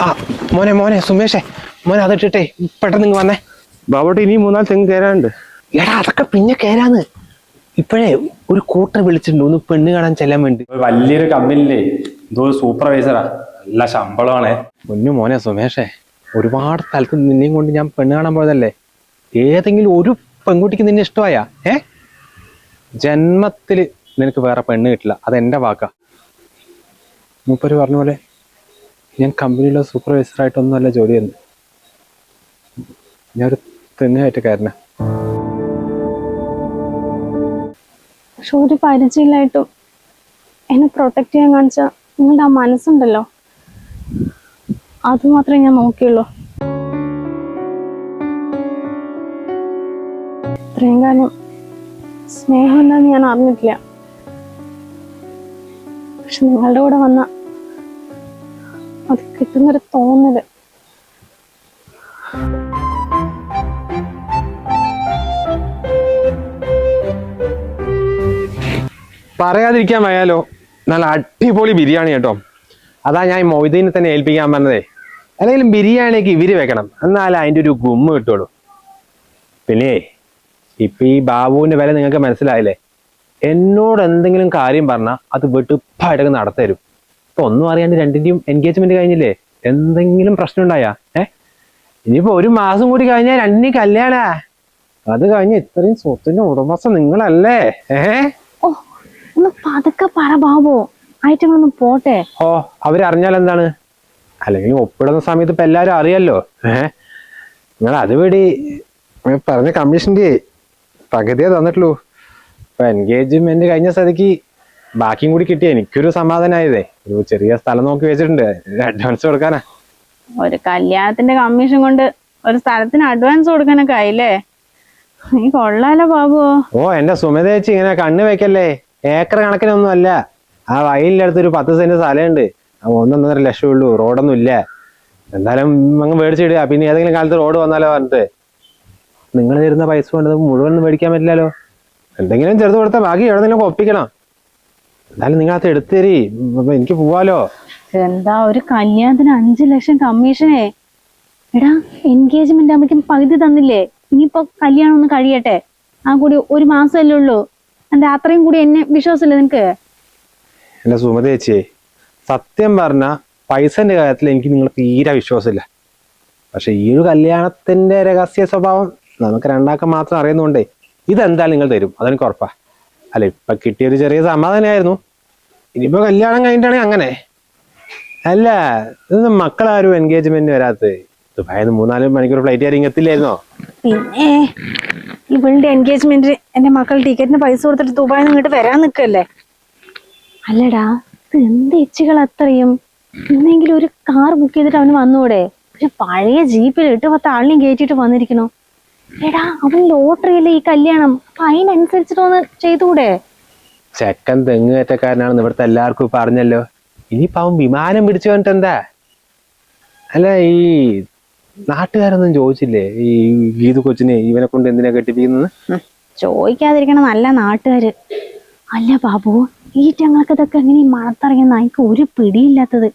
ആ മോനെ മോനെ സുമേഷേ മോനെ അതിട്ടിട്ടേ പെട്ടെന്ന് നിങ്ങൾ വന്നേ. ബാബോട്ട് ഇനി 3-4 തെങ്ങ് കയറാനുണ്ട്. എടാ അതൊക്കെ പിന്നെ കയറാന്ന്. ഇപ്പോഴേ ഒരു കൂട്ടർ വിളിച്ചിട്ടുണ്ട് ഒന്ന് പെണ്ണ് കാണാൻ ചെല്ലാൻ വേണ്ടി. വലിയൊരു കമ്പനിയിലേ എന്തോ സൂപ്പർവൈസറാ, നല്ല ശമ്പളമാണേ. പൊന്നു മോനെ സുമേഷേ, ഒരുപാട് സ്ഥലത്ത് നിന്നെയും കൊണ്ട് ഞാൻ പെണ്ണ് കാണാൻ പോയതല്ലേ. ഏതെങ്കിലും ഒരു പെൺകുട്ടിക്ക് നിന്നെ ഇഷ്ടമായാ? ജന്മത്തില് നിനക്ക് വേറെ പെണ്ണ് കിട്ടില്ല, അതെന്റെ വാക്കാ. മൂപ്പര് പറഞ്ഞ പോലെ ഞാൻ കമ്പനിയിലെ സൂപ്പർവൈസറായിട്ടൊന്നുമല്ല ജോലി ചെയ്യുന്നത്. ഞാനൊരു തെങ്ങ് കയറ്റക്കാരനാ. പക്ഷെ ഒരു പരിചയമില്ലായിട്ടും എന്നെ പ്രൊട്ടക്ട് ചെയ്യാൻ കാണിച്ച നിങ്ങളുടെ ആ മനസ്സുണ്ടല്ലോ, അത് മാത്രമേ ഞാൻ നോക്കിയുള്ളൂ. ഇത്രയും കാലം സ്നേഹം എന്താന്ന് ഞാൻ അറിഞ്ഞിട്ടില്ല. പക്ഷെ നിങ്ങളുടെ കൂടെ വന്ന അത് കിട്ടുന്നൊരു തോന്നല്. പറയാതിരിക്കാൻ വയ്യാലോ, നല്ല അടിപൊളി ബിരിയാണി കേട്ടോ. അതാ ഞാൻ മൊയ്തീനെ തന്നെ ഏൽപ്പിക്കാൻ പറഞ്ഞതേ. അല്ലെങ്കിലും ബിരിയാണിക്ക് ഇവര് വെക്കണം, എന്നാലും അതിൻ്റെ ഒരു ഗുമ്മ് കിട്ടുള്ളൂ. പിന്നെ ഇപ്പൊ ഈ ബാബുവിന്റെ വില നിങ്ങൾക്ക് മനസ്സിലായില്ലേ. എന്നോട് എന്തെങ്കിലും കാര്യം പറഞ്ഞാൽ അത് വെട്ടുപ്പായിട്ടൊക്കെ നടത്തരും. ഇപ്പൊ ഒന്നും അറിയാണ്ട് രണ്ടിന്റെയും എൻഗേജ്മെന്റ് കഴിഞ്ഞില്ലേ, എന്തെങ്കിലും പ്രശ്നം ഉണ്ടായാ ഇനിയിപ്പോ 1 മാസം കൂടി കഴിഞ്ഞാൽ രണ്ടിനെയും കല്യാണാ. അത് കഴിഞ്ഞ് ഇത്രയും സ്വത്തിന്റെ ഉടമസ്ഥ നിങ്ങളല്ലേ. ഓ ഒന്ന് പതുക്കെ പറ ബാബു, ഐറ്റങ്ങളൊന്നും പോട്ടെ. ഓ അവരറിഞ്ഞാൽ എന്താണ്, അല്ലെങ്കിൽ ഒപ്പിടുന്ന സമയത്ത് ഇപ്പൊ എല്ലാരും അറിയല്ലോ. നിങ്ങൾ അത് വേടി പറഞ്ഞ കമ്മീഷന്റെ പകുതിയെ തന്നിട്ടുള്ളൂ. ഇപ്പൊ എൻഗേജ്മെന്റ് കഴിഞ്ഞ സ്ഥിതിക്ക് ബാക്കിയും കൂടി കിട്ടിയ എനിക്കൊരു സമാധാനമായതേ. ഒരു ചെറിയ സ്ഥലം നോക്കി വെച്ചിട്ടുണ്ട്, അഡ്വാൻസ് കൊടുക്കാനാ. ഒരു കല്യാണത്തിന്റെ കമ്മീഷൻ കൊണ്ട് ഒരു സ്ഥലത്തിന് അഡ്വാൻസ് കൊടുക്കാനൊക്കെ ആയില്ലേ. നീ കൊള്ളാലോ ബാബു. ഓ എന്റെ സുമത ചേച്ചി ഇങ്ങനെ കണ്ണ് വെക്കല്ലേ, ഏക്കർ കണക്കിനൊന്നും അല്ല. ആ വയലിന്റെ അടുത്ത് ഒരു 10 സെന്റ് സ്ഥലമുണ്ട്, 1-1.5 ലക്ഷം ഉള്ളൂ, റോഡൊന്നും ഇല്ല. എന്തായാലും അങ്ങ് മേടിച്ചിടുക, പിന്നെ ഏതെങ്കിലും കാലത്ത് റോഡ് വന്നാലോ പറഞ്ഞിട്ട്. നിങ്ങൾ തരുന്ന പൈസ കൊണ്ട് മുഴുവൻ മേടിക്കാൻ പറ്റില്ലല്ലോ. എന്തെങ്കിലും ചെറുത് കൊടുത്താൽ ബാക്കി എവിടെന്നെങ്കിലും ഒപ്പിക്കണം. എന്തായാലും നിങ്ങൾ അത് എടുത്തു തരി, എനിക്ക് പോവാലോ. എന്താ ഒരു കല്യാണത്തിന് 5 ലക്ഷം കമ്മീഷനേ. എടാ എൻഗേജ്മെന്റ് ആകുമ്പോഴേക്കും പകുതി തന്നില്ലേ, ഇനിയിപ്പോ കല്യാണം ഒന്ന് കഴിയട്ടെ. ആ കൂടി 1 മാസമല്ലേ ഉള്ളൂ. എന്താ അത്രയും കൂടി എന്നെ വിശ്വാസമില്ല നിനക്ക്? എന്റെ സുമത ചേച്ചിയെ, സത്യം പറഞ്ഞ പൈസന്റെ കാര്യത്തിൽ എനിക്ക് നിങ്ങൾ തീരെ വിശ്വാസമില്ല. പക്ഷെ ഈ ഒരു കല്യാണത്തിന്റെ രഹസ്യ സ്വഭാവം നമുക്ക് രണ്ടാക്കം മാത്രം അറിയുന്നോണ്ടേ ഇതെന്തായാലും നിങ്ങൾ തരും, അതെനിക്ക് ഉറപ്പാ. അല്ല ഇപ്പൊ കിട്ടിയൊരു ചെറിയ സമാധാനമായിരുന്നു. ഇനിയിപ്പോ കല്യാണം കഴിഞ്ഞിട്ടാണെങ്കിൽ അങ്ങനെ. അല്ല ഇതൊന്നും മക്കളാരും എൻഗേജ്മെന്റ് വരാത്തത്? ദുബായിന്ന് 3-4 മണിക്കൂർ ഫ്ലൈറ്റ് ആരും എത്തില്ലായിരുന്നോ? പിന്നെ ഇവളുടെ എൻഗേജ്മെന്റ് എന്റെ മക്കൾ ടിക്കറ്റിന് പൈസ കൊടുത്തിട്ട് ദുബായിന്ന് ഇങ്ങോട്ട് വരാൻ നിൽക്കല്ലേ. അല്ലടാ ഇത് എന്ത് ഇച്ചുകൾ അത്രയും. ഇന്നെങ്കിലും ഒരു കാർ ബുക്ക് ചെയ്തിട്ട് അവന് വന്നൂടെ? പക്ഷെ പഴയ ജീപ്പിൽ 8-10 ആളിനെയും കയറ്റിട്ട് വന്നിരിക്കണോ. എടാ അവൻ ലോട്ടറിയല്ലേ ഈ കല്യാണം, അപ്പൊ അതിനനുസരിച്ചിട്ടൊന്ന് ചെയ്തുകൂടെ? ചെക്കൻ തെങ്ങ് കയറ്റക്കാരനാണെന്ന് ഇവിടുത്തെ എല്ലാവർക്കും പറഞ്ഞല്ലോ. ഇനിയിപ്പോ അവൻ വിമാനം പിടിച്ചു വന്നിട്ട് എന്താ? അല്ല ഈ നാട്ടുകാരൊന്നും ചോദിച്ചില്ലേ ഈ ഗീതു കൊച്ചിനെ ഇവനെ കൊണ്ട് എന്തിനാ കെട്ടിപ്പിക്കുന്നത്? ചോദിക്കാതിരിക്കണ നല്ല നാട്ടുകാര്. അല്ല ബാബു, ഈ ഞങ്ങൾക്ക് ഇതൊക്കെ എങ്ങനെ മണത്തിറങ്ങിയെന്ന് എനിക്ക് ഒരു പിടിയില്ലാത്തത്.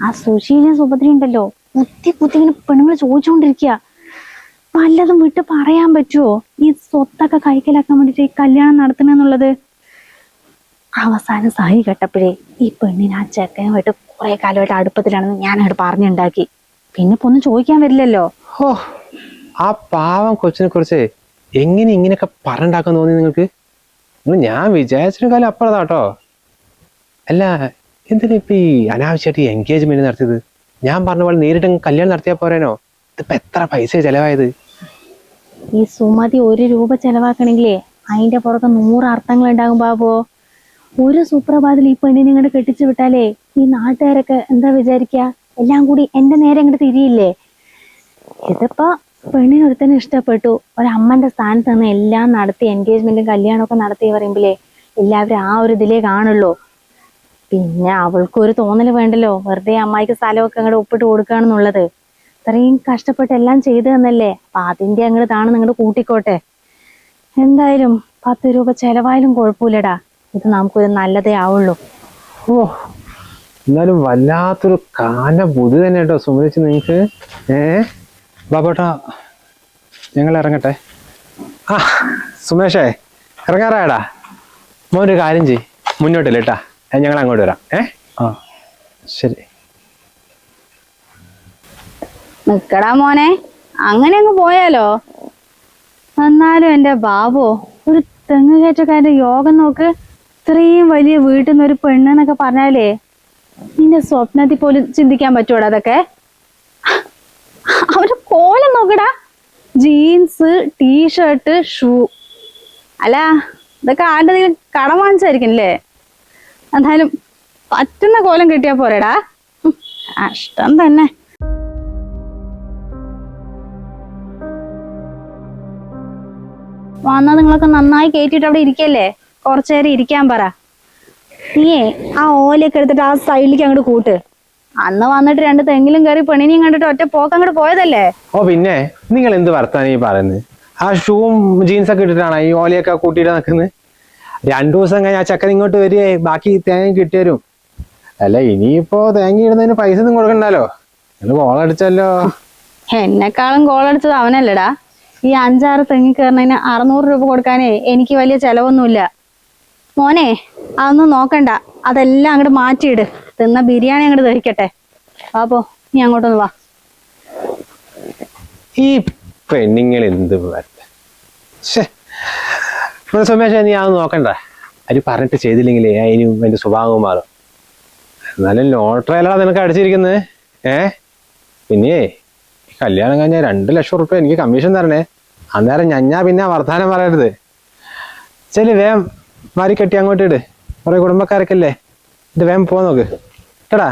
ആ സുശീലയും സുഭദ്രയും ഉണ്ടല്ലോ, കുത്തി ഇങ്ങനെ പെണ്ണുങ്ങൾ ചോദിച്ചുകൊണ്ടിരിക്കുക. വല്ലതും വിട്ട് പറയാൻ പറ്റുമോ ഈ സ്വത്തൊക്കെ കൈക്കലാക്കാൻ വേണ്ടിട്ട് ഈ കല്യാണം നടത്തണെന്നുള്ളത്? അവസാനം സഹി കെട്ടപ്പോഴേ ഈ പെണ്ണിന് ആ ചെക്കനുമായിട്ട് കുറെ കാലമായിട്ട് അടുപ്പത്തിലാണെന്ന് ഞാൻ അങ്ങോട്ട് പറഞ്ഞുണ്ടാക്കി. പിന്നെ ഇപ്പൊ ഒന്നും ചോദിക്കാൻ വരില്ലല്ലോ. ഓ ആ പാവം കൊച്ചിനെ കുറിച്ച് എങ്ങനെ ഇങ്ങനെയൊക്കെ പറഞ്ഞുണ്ടാക്കാൻ തോന്നി നിങ്ങൾക്ക്? ഞാൻ വിചാരിച്ചൊരു കാലം അപ്പുറത്താട്ടോ. അല്ല എന്തിനാ ഇപ്പൊ ഈ അനാവശ്യമായിട്ട് ഈ എൻഗേജ്മെന്റ് നടത്തിയത്? ഞാൻ പറഞ്ഞ പോലെ നേരിട്ട് കല്യാണം നടത്തിയാൽ പോരാനോ? ഇതിപ്പോ എത്ര പൈസ ചെലവായത്? ഈ സുമതി 1 രൂപ ചെലവാക്കണെങ്കിലേ അതിന്റെ പുറത്ത് 100 അർത്ഥങ്ങൾ ഉണ്ടാകും ബാബു. ഒരു സുപ്രഭാതത്തിൽ ഈ പെണ്ണിനെ ഇങ്ങോട്ട് കെട്ടിച്ചു വിട്ടാലേ ഈ നാട്ടുകാരൊക്കെ എന്താ വിചാരിക്കുക? എല്ലാം കൂടി എന്റെ നേരെ ഇങ്ങോട്ട് തിരിയില്ലേ. ഇതിപ്പോ പെണ്ണിനൊരുത്തന്നെ ഇഷ്ടപ്പെട്ടു, ഒരമ്മന്റെ സ്ഥാനത്ത് നിന്ന് എല്ലാം നടത്തി എൻഗേജ്മെന്റും കല്യാണമൊക്കെ നടത്തി പറയുമ്പോഴേ എല്ലാവരും ആ ഒരു ഇതിലേ കാണുള്ളൂ. പിന്നെ അവൾക്കൊരു തോന്നല് വേണ്ടല്ലോ, വെറുതെ അമ്മായിക്ക് സ്ഥലമൊക്കെ അങ്ങോട്ട് ഒപ്പിട്ട് കൊടുക്കുകയാണെന്നുള്ളത്. ഇത്രയും കഷ്ടപ്പെട്ട് എല്ലാം ചെയ്തു തന്നല്ലേ, അപ്പൊ അതിന്റെ അങ്ങോട്ട് താണെന്ന് അങ്ങോട്ട് കൂട്ടിക്കോട്ടെ. എന്തായാലും 10 രൂപ ചെലവായാലും കുഴപ്പമില്ലടാ, ഇത് നമുക്കൊരു നല്ലതേ ആവുള്ളൂ. ഓ എന്നാലും വല്ലാത്തൊരു കാന ബുദ്ധി തന്നെ കേട്ടോ സുമതിച്ച് നിങ്ങക്ക്. ബാബേട്ടാ ഞങ്ങൾ ഇറങ്ങട്ടെ. ആ സുമേഷേ ഇറങ്ങാറായടാ. മോനൊരു കാര്യം ചെയ്, മുന്നോട്ടില്ല കേട്ടാ, ഞങ്ങൾ അങ്ങോട്ട് വരാം. ആ ശരി. നിക്കടാ മോനെ, അങ്ങനെ അങ്ങ് പോയാലോ. എന്നാലും എന്റെ ബാബോ, ഒരു തെങ്ങ് കയറ്റക്കാരന്റെ യോഗം നോക്ക്. ഇത്രയും വലിയ വീട്ടിൽ നിന്ന് ഒരു പെണ്ണെന്നൊക്കെ പറഞ്ഞാലേ നിന്റെ സ്വപ്നത്തിൽ പോലും ചിന്തിക്കാൻ പറ്റൂടാ അതൊക്കെ. അവരുടെ കോലം നോക്കടാ, ജീൻസ്, ടീഷർട്ട്, ഷൂ. അല്ല ഇതൊക്കെ ആരുടെ കടം വാങ്ങിച്ചായിരിക്കും അല്ലേ? എന്തായാലും പറ്റുന്ന കോലം കിട്ടിയാ പോരെടാ. കഷ്ടം തന്നെ. വന്നാ നിങ്ങളൊക്കെ നന്നായി കേട്ടിട്ട് അവിടെ ഇരിക്കല്ലേ, കുറച്ചേരം ഇരിക്കാൻ പറ. നീയേ ആ ഓലയൊക്കെ എടുത്തിട്ട് ആ സൈഡിലേക്ക് അങ്ങോട്ട് കൂട്ട്. അന്ന് വന്നിട്ട് 2 തെങ്ങിലും കയറി പെണ്ണിനെയും കണ്ടിട്ട് ഒറ്റ പോക്ക് അങ്ങോട്ട് പോയതല്ലേ. ഓ പിന്നെ നിങ്ങൾ എന്ത് വർത്താനം ഈ പറയുന്നത്? ആ ഷൂവും ജീൻസൊക്കെ ഇട്ടിട്ടാണ് ഈ ഓലയൊക്കെ കൂട്ടിയിട്ട് നിൽക്കുന്നത്. 2 ദിവസം കഴിഞ്ഞ് ആ ചക്കൻ ഇങ്ങോട്ട് വരികയെ ബാക്കി തേങ്ങ കിട്ടിയരും. അല്ല ഇനിയിപ്പോ തേങ്ങ ഇടുന്നതിന് പൈസ ഒന്നും കൊടുക്കണ്ടല്ലോ, നിങ്ങൾ ഗോളടിച്ചല്ലോ. എന്നെക്കാളും ഗോളടിച്ചത് അവനല്ലടാ. ഈ 5-6 തെങ്ങി കയറുന്നതിന് 600 രൂപ കൊടുക്കാനേ എനിക്ക് വലിയ ചെലവൊന്നുമില്ല. മോനെ അതൊന്നും നോക്കണ്ട, അതെല്ലാം അങ്ങോട്ട് മാറ്റിയിട്. തിന്ന ബിരിയാണി അങ്ങോട്ട് ദഹിക്കട്ടെ. അപ്പോ നീ അങ്ങോട്ടൊന്ന് വാ. ഈ പെണ്ണുങ്ങൾ എന്ത് സുമേഷ, നീ അതൊന്നും നോക്കണ്ട. അത് പറഞ്ഞിട്ട് ചെയ്തില്ലെങ്കിലേ അതിന് എന്റെ സ്വഭാവം മാറും. എന്നാലും ലോട്ടറി അല്ലടാ നിനക്ക് അടിച്ചിരിക്കുന്നത്. പിന്നെ കല്യാണം കഴിഞ്ഞാൽ 2 ലക്ഷം റുപ്യ എനിക്ക് കമ്മീഷൻ തരണേ. അന്നേരം ഞാൻ പിന്നെ വർത്താനം പറയരുത്. ചെല് വേഗം മാറി കെട്ടി അങ്ങോട്ട് ഇട്. കുറെ കുടുംബക്കാരൊക്കെ അല്ലേ, ഇത് വേഗം പോ നോക്ക് കേട്ടാ.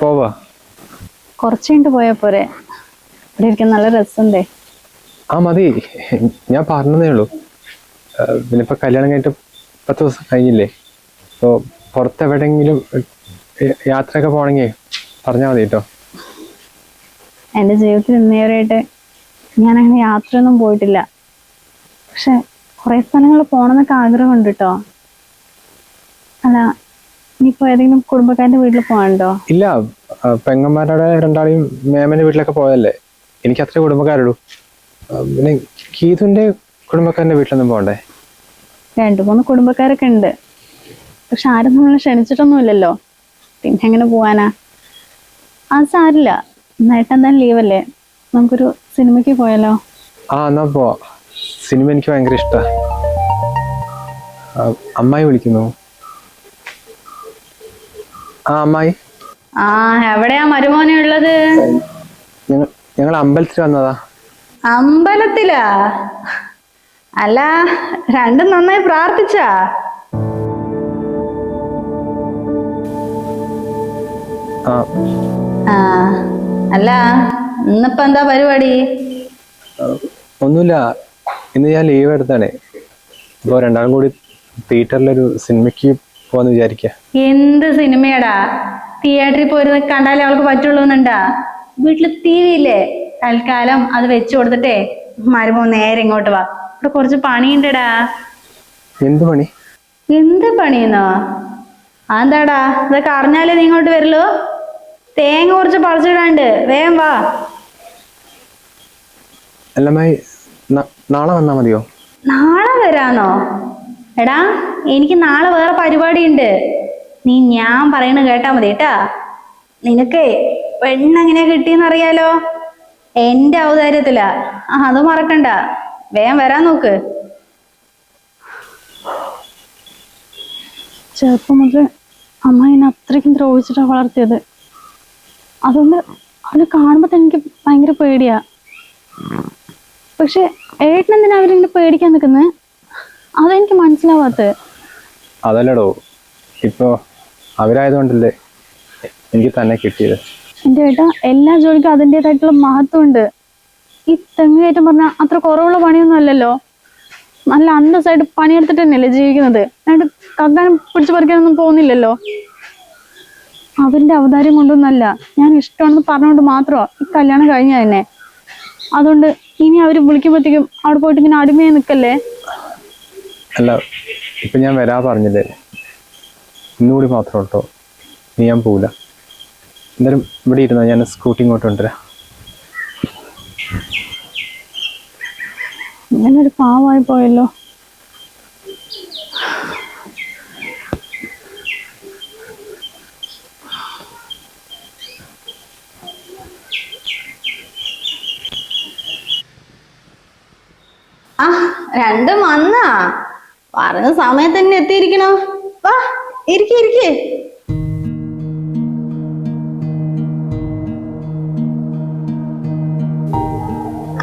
പോവാ, കുറച്ചു കഴിഞ്ഞിട്ട് പോയാ പോരെ? ഇവിടെ ഇരിക്കാൻ നല്ല രസമുണ്ടേ. ആ മതി, ഞാൻ പറഞ്ഞതേ ഉള്ളൂ. പിന്നെ ഇപ്പൊ കല്യാണം കഴിഞ്ഞിട്ട് 10 ദിവസം കഴിഞ്ഞില്ലേ, അപ്പോൾ പുറത്തെവിടെങ്കിലും യാത്രയൊക്കെ പോകണമെങ്കിൽ പറഞ്ഞാൽ മതി കേട്ടോ. എൻ്റെ ജീവിതത്തിൽ ഇന്നേവരെയായിട്ട് ഞാൻ അങ്ങനെ യാത്രയൊന്നും പോയിട്ടില്ല. പക്ഷെ കുറെ സ്ഥലങ്ങളിൽ പോകണമെന്നൊക്കെ ആഗ്രഹമുണ്ട് കേട്ടോ. അല്ല ഇനിയിപ്പോ ഏതെങ്കിലും കുടുംബക്കാരന്റെ വീട്ടിൽ പോകാനുണ്ടോ? ഇല്ല, പെങ്ങന്മാരുടെ 2 മേമന്റെ വീട്ടിലൊക്കെ പോയല്ലേ, എനിക്ക് അത്ര കുടുംബക്കാരുള്ളൂ. പിന്നെ ഗീതുന്റെ കുടുംബക്കാരന്റെ വീട്ടിലൊന്നും പോകണ്ടേ? 2-3 കുടുംബക്കാരൊക്കെ ഉണ്ട്, പക്ഷെ ആരും നമ്മളെ ക്ഷണിച്ചിട്ടൊന്നുമില്ലല്ലോ. പിന്നെ എങ്ങനെ പോവാനാ? അത് സാരില്ല, നന്നായിട്ട് എന്തായാലും ലീവല്ലേ, നമുക്കൊരു സിനിമയ്ക്ക് പോയാലോ? ആ എന്നാ പോവാ. സിനിമ എനിക്ക് ഭയങ്കര ഇഷ്ടമാണ്. അമ്മായി വിളിക്കുന്നു. ആ അമ്മായി. ആ എവിടെയാ മരുമോനെ ഉള്ളത്? ഞങ്ങൾ അമ്പലത്തിൽ വന്നതാ. അമ്പലത്തിലാ? അല്ല രണ്ടും നന്നായി പ്രാർത്ഥിച്ചാ? ആ അല്ല ഇന്നിപ്പോ എന്താ പരിപാടി? ഒന്നുമില്ല, ഇന്ന് ഞാൻ ലീവ് എടുത്താണേ. അപ്പോൾ 2 കൂടി തിയേറ്ററിലൊരു സിനിമയ്ക്ക് പോവാന്ന് വിചാരിക്ക. എന്ത് സിനിമയാടാ? തിയേറ്ററിൽ പോയിരുന്ന് കണ്ടാലേ അവൾക്ക് പറ്റുള്ളൂ എന്നുണ്ടാ? വീട്ടില് ടി വി ഇല്ലേ? തൽക്കാലം അത് വെച്ചു കൊടുത്തിട്ടേ മരുമോ നേരെ ഇങ്ങോട്ട് വാ, ഇവിടെ കുറച്ച് പണിയുണ്ടടാ. എന്ത് പണി? എന്ത് പണിയെന്നോ? അതെന്താടാ, ഇതൊക്കെ അറിഞ്ഞാലേ നീ ഇങ്ങോട്ട് വരുള്ളൂ. തേങ്ങ കുറച്ച് പറിച്ചിടാണ്ട്, വേഗം വാ. അല്ലമ്മായി, നാളെ വന്നാ മതിയോ? നാളെ വരാന്നോ? എടാ എനിക്ക് നാളെ വേറെ പരിപാടി ഉണ്ട്, നീ ഞാൻ പറയണ കേട്ടാ മതി കേട്ടാ. നിനക്കേ പെണ്ണെങ്ങനെയാ കിട്ടിയെന്ന് അറിയാലോ. എന്റെ ഔദാര്യത്തിലാ. അത് മറക്കണ്ട, വേഗം വരാൻ നോക്ക്. ചെറുപ്പം മുതൽ അമ്മ എന്നെ അത്രയ്ക്കും ദ്രോഹിച്ചിട്ടാണ് വളർത്തിയത്. അതുകൊണ്ട് അവനെ കാണുമ്പോൾ തന്നെ എനിക്ക് ഭയങ്കര പേടിയാ. പക്ഷെ ഏട്ടനെന്തിനാ അവരെന്നെ പേടിക്കാൻ നിൽക്കുന്നത്? അതെനിക്ക് മനസ്സിലാവാത്തത്. അതല്ലടോ, ഇപ്പോ അവരായതുകൊണ്ടല്ലേ എനിക്ക് തന്നെ കിട്ടിയത്. എൻ്റെ ഏട്ടാ, എല്ലാ ജോലിക്കും അതിൻ്റെതായിട്ടുള്ള മഹത്വം ഉണ്ട്. ഈ തെങ്ങ് കയറ്റം പറഞ്ഞാൽ അത്ര കുറവുള്ള പണിയൊന്നും അല്ലല്ലോ. നല്ല അന്തസ്സായിട്ട് പണിയെടുത്തിട്ട് തന്നെയല്ലേ ജീവിക്കുന്നത്. എന്നിട്ട് കക്കാനും പിടിച്ചു പറിക്കാനൊന്നും പോകുന്നില്ലല്ലോ. അവരുടെ അവതാരം കൊണ്ടൊന്നല്ല, ഞാൻ ഇഷ്ടമാണെന്ന് പറഞ്ഞുകൊണ്ട് മാത്രമാണ് ഈ കല്യാണം കഴിഞ്ഞ തന്നെ. അതുകൊണ്ട് ഇനി അവർ വിളിക്കുമ്പോഴത്തേക്കും അവിടെ പോയിട്ട് ഇങ്ങനെ അടിമയായി നിൽക്കല്ലേ. അല്ല, ഇപ്പൊ ഞാൻ വരാ പറഞ്ഞില്ലേ, ഇന്നുകൂടി മാത്രം കേട്ടോ, നീ ഞാൻ പോവില്ല. എന്തായാലും ഇവിടെ ഇരുന്നോ, ഞാൻ സ്കൂട്ടി ഇങ്ങോട്ട് കൊണ്ടുവരാം. ഇങ്ങനൊരു പാവമായി പോയല്ലോ. ആ, രണ്ടും വന്നാ പറഞ്ഞ സമയത്ത് തന്നെ എത്തിയിരിക്കണോ? വാ, ഇരിക്കേ.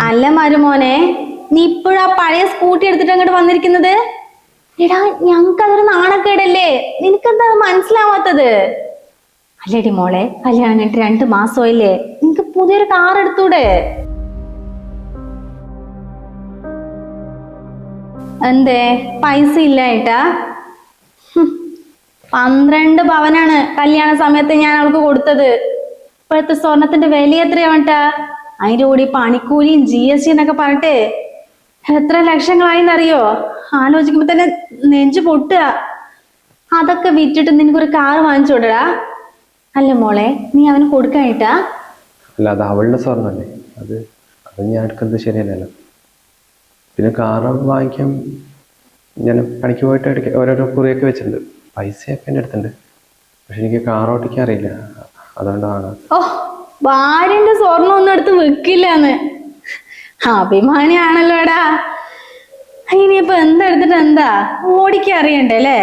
അല്ല മരുമോനെ, നീ ഇപ്പോഴാ പഴയ സ്കൂട്ടി എടുത്തിട്ട് അങ്ങോട്ട് വന്നിരിക്കുന്നത്? എടാ, ഞങ്ങക്ക് അതൊരു നാണക്കേടല്ലേ, നിനക്കെന്താ അത് മനസ്സിലാവാത്തത്? അല്ലേടി മോളെ, കല്യാണം കഴിഞ്ഞിട്ട് 2 മാസമായില്ലേ, നിനക്ക് പുതിയൊരു കാർ എടുത്തൂടെ? എന്തേ പൈസ ഇല്ലായിട്ടാ? 12 പവനാണ് കല്യാണ സമയത്ത് ഞാൻ അവൾക്ക് കൊടുത്തത്. ഇപ്പോഴത്തെ സ്വർണത്തിന്റെ വില എത്രയാവട്ടാ? അതിന്റെ കൂടി പണിക്കൂലിയും GST എന്നൊക്കെ പറഞ്ഞിട്ട് എത്ര ലക്ഷങ്ങളായിന്നറിയോ? ആലോചിക്കുമ്പോ തന്നെ നെഞ്ചു പൊട്ടുക. അതൊക്കെ വിറ്റിട്ട് നിനക്കൊരു കാർ വാങ്ങിച്ചോടടാ. അല്ല മോളെ, നീ അവന് കൊടുക്കാനിട്ടാ? അല്ല, അത് അവളുടെ സ്വർണ്ണല്ലേ, അത് ഞാൻ എടുക്കുന്നത് ശരിയല്ലല്ലോ. പിന്നെ കാറ് വാങ്ങിക്കാൻ ഞാൻ പണിക്ക് പോയിട്ട് ഇടയ്ക്ക് ഓരോരോ കുറിയൊക്കെ വെച്ചിട്ടുണ്ട്. പൈസയൊക്കെ എൻ്റെ അടുത്തുണ്ട്, പക്ഷെ എനിക്ക് കാർ ഓടിക്കാൻ അറിയില്ല, അതുകൊണ്ടാണ്. ഓ, ഭാര്യന്റെ സ്വർണ്ണം ഒന്നും എടുത്ത് വെക്കില്ലാന്ന് അഭിമാനിയാണല്ലോടാ. ഇനിയിപ്പൊ എന്തെടുത്തിട്ട് എന്താ, ഓടിക്കാൻ അറിയണ്ടേ അല്ലേ?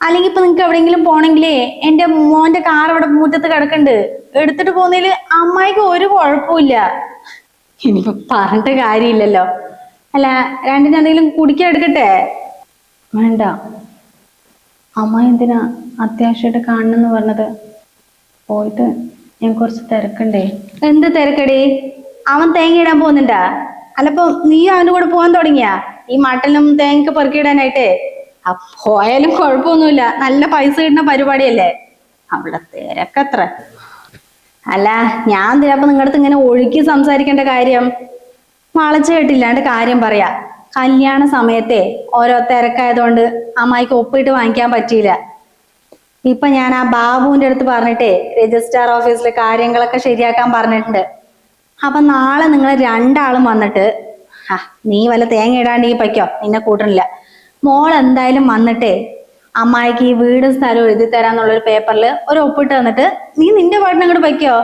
അല്ലെങ്കിൽ ഇപ്പൊ നിങ്ങക്ക് എവിടെയെങ്കിലും പോണെങ്കിലേ എന്റെ മോന്റെ കാർ അവിടെ മുറ്റത്ത് കിടക്കണ്ട്, എടുത്തിട്ട് പോകുന്നതില് അമ്മായിക്ക് ഒരു കുഴപ്പമില്ല. ഇനിയിപ്പൊ പറഞ്ഞിട്ട് കാര്യമില്ലല്ലോ. അല്ല, രണ്ടിനെന്തെങ്കിലും കുടിക്കാൻ എടുക്കട്ടെ? വേണ്ട, അമ്മ എന്തിനാ അത്യാവശ്യമായിട്ട് കാണണമെന്ന് പറഞ്ഞത്? പോയിട്ട് ഞാൻ കുറച്ച് തിരക്കണ്ടേ. എന്ത് തിരക്കടി? അവൻ തേങ്ങ ഇടാൻ പോകുന്നുണ്ടാ? അല്ലപ്പോ നീ അവന്റെ കൂടെ പോകാൻ തുടങ്ങിയാ ഈ മട്ടലും തേങ്ങ പെറുക്കിയിടാനായിട്ട്? പോയാലും കുഴപ്പമൊന്നുമില്ല, നല്ല പൈസ കിട്ടുന്ന പരിപാടിയല്ലേ. അവിടെ തിരക്കത്ര. അല്ല, ഞാൻ ചിലപ്പോ നിങ്ങളുടെ ഇങ്ങനെ ഒഴുക്കി സംസാരിക്കേണ്ട കാര്യം? വളച്ചു കേട്ടില്ലാണ്ട് കാര്യം പറയാ. കല്യാണ സമയത്തെ ഓരോ തിരക്കായതുകൊണ്ട് അമ്മായിക്ക് ഒപ്പിട്ട് വാങ്ങിക്കാൻ പറ്റിയില്ല. ഇപ്പൊ ഞാൻ ആ ബാബുവിന്റെ അടുത്ത് പറഞ്ഞിട്ടേ രജിസ്ട്രാർ ഓഫീസിലെ കാര്യങ്ങളൊക്കെ ശരിയാക്കാൻ പറഞ്ഞിട്ടുണ്ട്. അപ്പൊ നാളെ നിങ്ങൾ 2 ആളും വന്നിട്ട്, നീ വല്ല തേങ്ങ ഇടാണ്ടെങ്കിൽ പയ്ക്കോ, നിന്നെ കൂട്ടണില്ല. മോൾ എന്തായാലും വന്നിട്ടേ അമ്മായിക്ക് ഈ വീടും സ്ഥലവും എഴുതി തരാന്നുള്ളൊരു പേപ്പറിൽ ഒരു ഒപ്പിട്ട് തന്നിട്ട് നീ നിന്റെ പാട്ടിന് അങ്ങോട്ട് പയ്ക്കോ.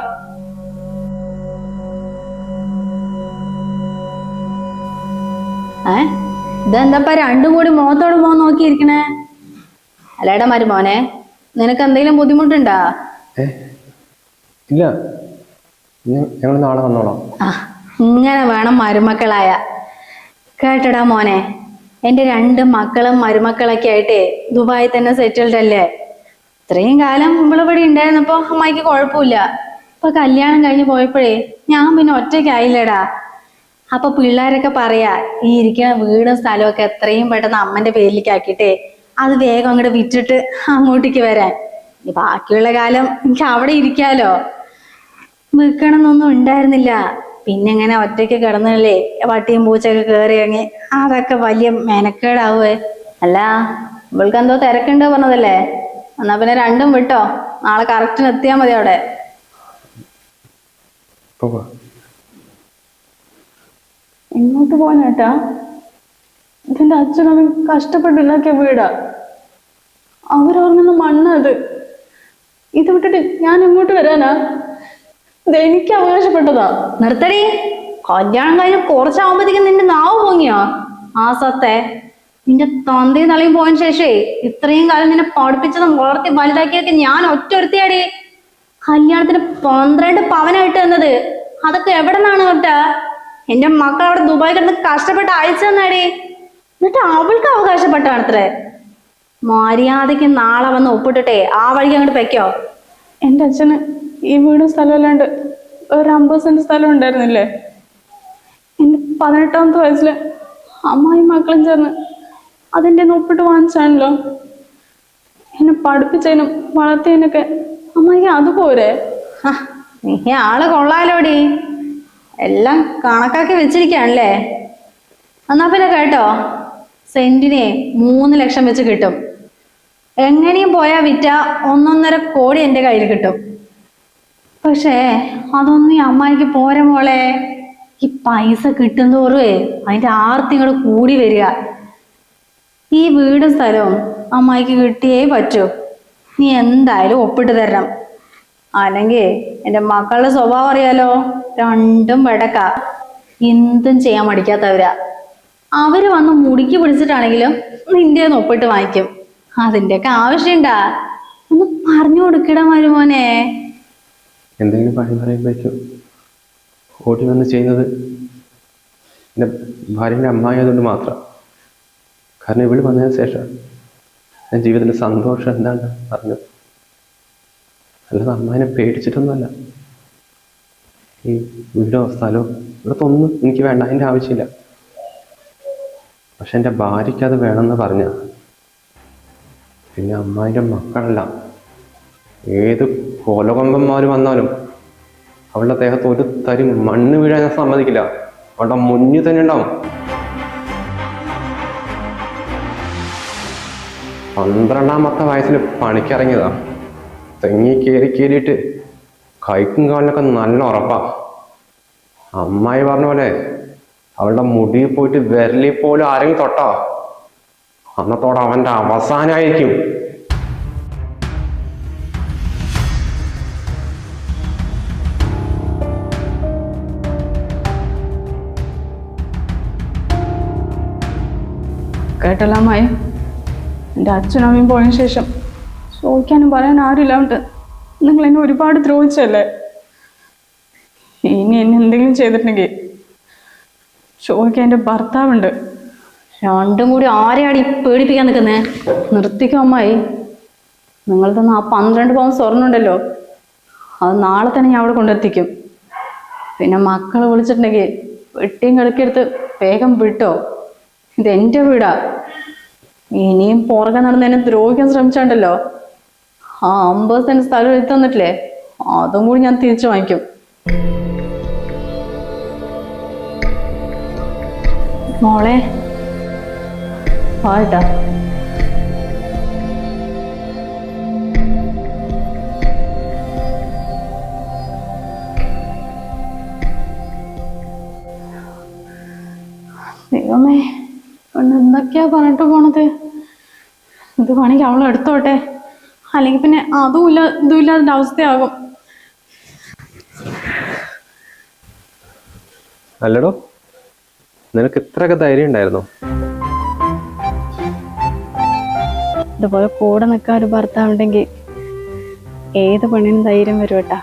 ഇതെന്താ രണ്ടും കൂടി മുഖത്തോട് മുഖം നോക്കിയിരിക്കണേ? അല്ലേടാ മരുമോനെ, നിനക്ക് എന്തെങ്കിലും ബുദ്ധിമുട്ടുണ്ടാ? ഇല്ല, ഞങ്ങൾ നാളെ വന്നോളാം. ഇങ്ങനെ വേണം മരുമക്കളായ. കേട്ടടാ മോനെ, എന്റെ 2 മക്കളും മരുമക്കളൊക്കെ ആയിട്ടേ ദുബായി തന്നെ സെറ്റിൽഡ് അല്ലേ. ഇത്രയും കാലം ഇവിടെ ഉണ്ടായിരുന്നപ്പോ അമ്മായിക്ക് കുഴപ്പമില്ല. ഇപ്പൊ കല്യാണം കഴിഞ്ഞ് പോയപ്പോഴേ ഞാൻ പിന്നെ ഒറ്റയ്ക്കായില്ലേടാ. അപ്പൊ പിള്ളേരൊക്കെ പറയാ, ഈ ഇരിക്കുന്ന വീടും സ്ഥലവും ഒക്കെ എത്രയും പെട്ടെന്ന് അമ്മന്റെ പേരിലേക്ക് ആക്കിയിട്ടേ അത് വേഗം അങ്ങോട്ട് വിറ്റിട്ട് അങ്ങോട്ടേക്ക് വരാൻ. ബാക്കിയുള്ള കാലം എനിക്ക് അവിടെ ഇരിക്കാലോ. വിൽക്കണമെന്നൊന്നും ഉണ്ടായിരുന്നില്ല. പിന്നെ ഇങ്ങനെ ഒറ്റയ്ക്ക് കിടന്നല്ലേ പട്ടിയും പൂച്ചയൊക്കെ കയറി ഇറങ്ങി, അതൊക്കെ വലിയ മെനക്കേടാവേ. അല്ല, ഇവൾക്ക് എന്തോ തിരക്കുണ്ട് പറഞ്ഞതല്ലേ? എന്നാ പിന്നെ 2ഉം വിട്ടോ, നാളെ കറക്റ്റിന് എത്തിയാ മതി അവിടെ. എങ്ങോട്ട് പോകാനേട്ടാ? ഇതിന്റെ അച്ഛനമ്മ കഷ്ടപ്പെട്ടുണ്ടാക്കിയ വീടാ, അവരോർങ്ങുന്ന മണ്ണത്. ഇത് വിട്ടിട്ട് ഞാൻ എങ്ങോട്ട് വരാനാ? ഇത് എനിക്ക് അവകാശപ്പെട്ടതാ. നിർത്തടി. കല്യാണം കഴിഞ്ഞ് കുറച്ചാവുമ്പോഴത്തേക്കും നിന്റെ നാവ് പൊങ്ങിയോ? ആ സത്തെ നിന്റെ തന്തയും തലയും പോയതിനു ശേഷേ ഇത്രയും കാലം നിന്നെ പഠിപ്പിച്ചതും വളർത്തി വലുതാക്കിയൊക്കെ ഞാൻ ഒറ്റൊരുത്തിയാടി. കല്യാണത്തിന് 12 പവനായിട്ട് തന്നത് അതൊക്കെ എവിടെ നിന്നാണ് കേട്ടാ? എന്റെ മക്കൾ അവിടെ ദുബായി കിടന്ന് കഷ്ടപ്പെട്ട് അയച്ചു തന്നാടി. എന്നിട്ട് അവൾക്ക് അവകാശപ്പെട്ടാണത്രേ. മര്യാദക്ക് നാളെ വന്ന് ഒപ്പിട്ടിട്ടേ ആ വഴിക്ക് അങ്ങോട്ട് വെക്കോ. എൻ്റെ അച്ഛന് ഈ വീടും സ്ഥലം അല്ലാണ്ട് ഒരു 50 സെന്റ് സ്ഥലം ഉണ്ടായിരുന്നില്ലേ? എൻ്റെ 18ാമത്തെ വയസ്സിൽ അമ്മായി മക്കളും ചേർന്ന് അതിൻ്റെ ഒപ്പിട്ട് വാങ്ങിച്ചാണല്ലോ. എന്നെ പഠിപ്പിച്ചതിനും വളർത്തിയതിനൊക്കെ അമ്മായിക്ക് അതുപോരെ? നീ ആള് കൊള്ളാലോടി. എല്ലാം കണക്കാക്കി വെച്ചിരിക്കുകയാണല്ലേ. എന്നാ പിന്നെ കേട്ടോ, സെന്റിനെ 3 ലക്ഷം വെച്ച് കിട്ടും. എങ്ങനെയും പോയാ വിറ്റ 1.5 കോടി എൻ്റെ കയ്യിൽ കിട്ടും. പക്ഷേ അതൊന്നും ഈ അമ്മായിക്ക് പോരാ മോളെ. ഈ പൈസ കിട്ടുന്തോറുവേ അതിന്റെ ആർത്തിങ്ങൾ കൂടി വരിക. ഈ വീടും സ്ഥലവും അമ്മായിക്ക് കിട്ടിയേ പറ്റൂ. നീ എന്തായാലും ഒപ്പിട്ട് തരണം. അല്ലെങ്കിൽ എൻ്റെ മക്കളുടെ സ്വഭാവം അറിയാലോ, രണ്ടും വെടക്ക. എന്തും ചെയ്യാൻ മടിക്കാത്തവരാ. അവര് വന്ന് മുടുക്കി പിടിച്ചിട്ടാണെങ്കിലും നിന്റെ ഒന്ന് ഒപ്പിട്ട് വാങ്ങിക്കും. അതിൻ്റെയൊക്കെ ആവശ്യണ്ടാ? ഒന്ന് പറഞ്ഞു കൊടുക്കട മരുമോനെ. എന്തെങ്കിലും പണി പറയുമ്പോഴേക്കും ഓടി വന്ന് ചെയ്യുന്നത് എൻ്റെ ഭാര്യൻ്റെ അമ്മായി അതുകൊണ്ട് മാത്രം. കാരണം ഇവിടെ വന്നതിന് ശേഷം ഞാൻ ജീവിതത്തിൻ്റെ സന്തോഷം എന്താണ് പറഞ്ഞത്. അല്ലാതെ അമ്മായിനെ പേടിച്ചിട്ടൊന്നുമല്ല. ഈ വീടോ സ്ഥലമോ ഇവിടുത്തെ ഒന്നും എനിക്ക് വേണ്ട, അതിൻ്റെ ആവശ്യമില്ല. പക്ഷെ എൻ്റെ ഭാര്യയ്ക്ക് അത് വേണമെന്ന് പറഞ്ഞ പിന്നെ അമ്മായിൻ്റെ മക്കളല്ല ഏത് കൊലകൊമ്പന്മാർ വന്നാലും അവളുടെ ദേഹത്ത് ഒരു തരി മണ്ണ് വീഴാൻ ഞാൻ സമ്മതിക്കില്ല. അവളുടെ മുന്നിൽ തന്നെ ഉണ്ടാവും. 12ാമത്തെ വയസ്സിൽ പണിക്കിറങ്ങിയതാ. തെങ്ങി കയറിയിട്ട് കൈക്കും കാലിനൊക്കെ നല്ല ഉറപ്പാ. അമ്മായി പറഞ്ഞ പോലെ അവളുടെ മുടിയിൽ പോയിട്ട് വിരലിൽ പോലും ആരെങ്കിലും തൊട്ടോ അന്നത്തോടെ അവൻ്റെ അവസാനമായിരിക്കും. കേട്ടല്ലോ അമ്മായി, എൻ്റെ അച്ഛനും അമ്മയും പോയതിനു ശേഷം ചോദിക്കാനും പറയാൻ ആരുമില്ലാണ്ട് നിങ്ങൾ എന്നെ ഒരുപാട് ദ്രോഹിച്ചല്ലേ. ഇനി എന്നെ എന്തെങ്കിലും ചെയ്തിട്ടുണ്ടെങ്കിൽ ചോദിക്കാൻ എൻ്റെ ഭർത്താവുണ്ട്. രണ്ടും കൂടി ആരെയാടി പേടിപ്പിക്കാൻ നിൽക്കുന്നേ? നിർത്തിക്കോ അമ്മായി. നിങ്ങൾ തന്ന ആ 12 പവൻ സ്വർണ്ണുണ്ടല്ലോ, അത് നാളെ തന്നെ ഞാൻ അവിടെ കൊണ്ടെത്തിക്കും. പിന്നെ മക്കളെ വിളിച്ചിട്ടുണ്ടെങ്കിൽ വെട്ടിയും കിടക്കെടുത്ത് വേഗം വിട്ടോ. ഇതെന്റെ വീടാ. ഇനിയും പുറകെ നടന്ന് എന്നെ ദ്രോഹിക്കാൻ ശ്രമിച്ചാണ്ടല്ലോ, ആ 50 സെന്റ് സ്ഥലം എടുത്തു തന്നിട്ടില്ലേ, അതും കൂടി ഞാൻ തിരിച്ചു വാങ്ങിക്കും. മോളെ വാട്ടാ. ദൈവമേ, എന്തൊക്കെയാ പറഞ്ഞിട്ട് പോണത്? ഇത് വേണമെങ്കിൽ അവൾ എടുത്തോട്ടെ, അല്ലെങ്കിൽ പിന്നെ അതും ഇല്ല ഇതും ഇല്ലാതിൻ്റെ അവസ്ഥയാകും. അല്ലടോ, നിനക്ക് ഇത്രയൊക്കെ ധൈര്യം ഉണ്ടായിരുന്നോ? ഇതുപോലെ കൂടെ നിൽക്കാൻ ഒരു ഭർത്താവുണ്ടെങ്കിൽ ഏത് പെണ്ണിനും ധൈര്യം വരും കേട്ടാ.